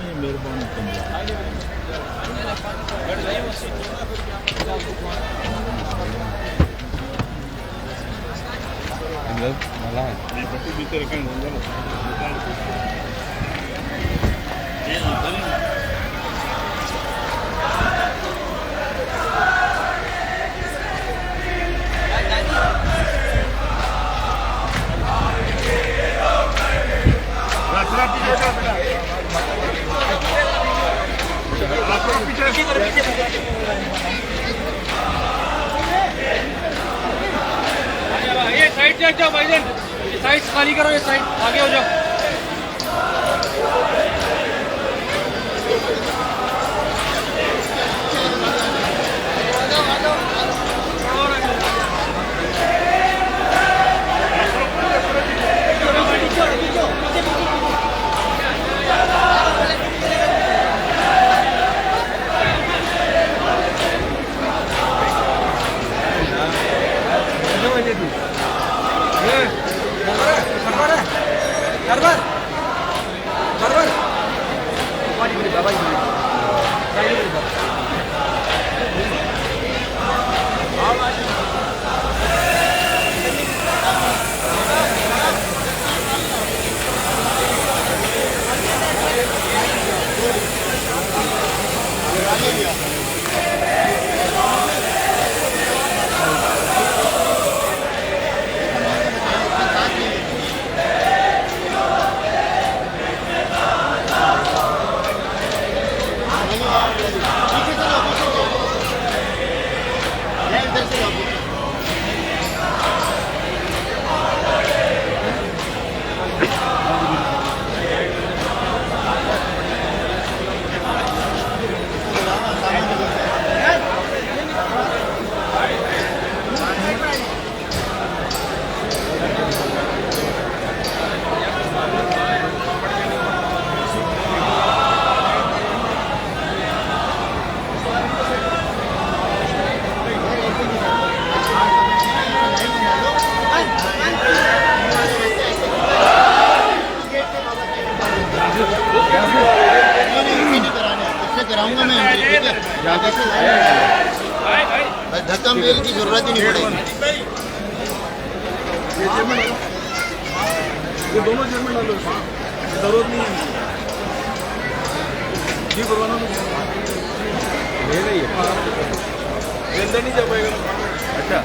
नहीं मेहरबानी malah tapi bicara kan ये साइड से जाओ भाईजान, ये साइड खाली करो, ये साइड आगे हो जाओ। कराऊंगा मैं, ठीक है, जाके से धक्का मेल की जरूरत ही नहीं पड़ेगी। ये दोनों चेयरमैन डालो, जरूरत नहीं है जी करवाना ले रही है, अंदर नहीं जा पाएगा। अच्छा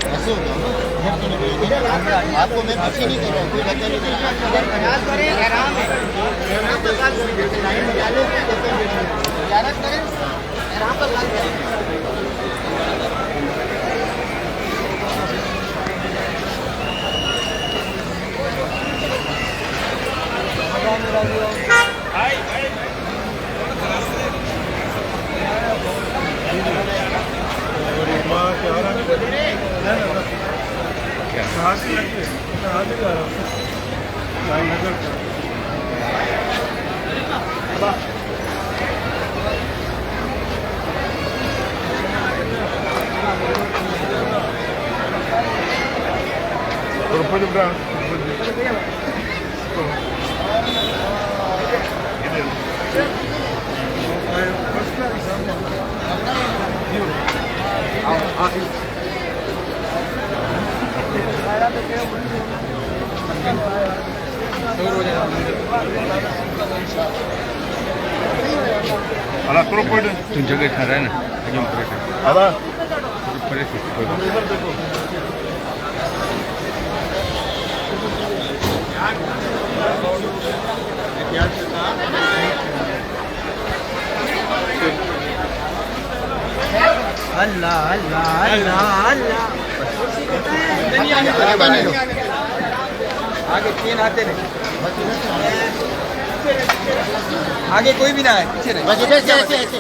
ऐसे होगा आपको मैं पीछे नहीं कर रहा हूँ, कोई धक्का नहीं कर रहा, प्रयास करें, आराम है, आराम पर बात करें, आराम पर बात करें। अला थोड़ा पॉइंट तुम जगह खा रहा है ना एकदम आधा परे से इधर देखो अल्लाह अल्लाह अल्लाह अल्लाह आगे तीन आते नहीं। आगे कोई भी ना है, पीछे रहे। बस इधर से ऐसे ऐसे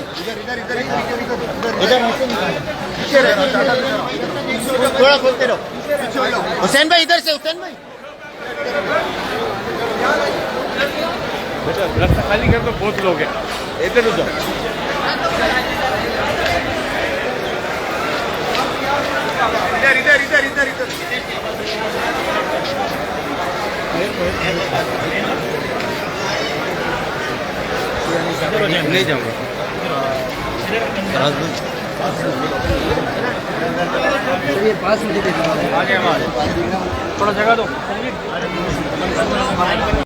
इधर थोड़ा खोलते रहो। हुसैन भाई इधर से, हुसैन भाई बेटा रास्ता खाली कर तो बहुत लोग हैं। इधर हो जाओ। इधर इधर इधर इधर इधर। नहीं जाऊंगा। थोड़ा जगह दो।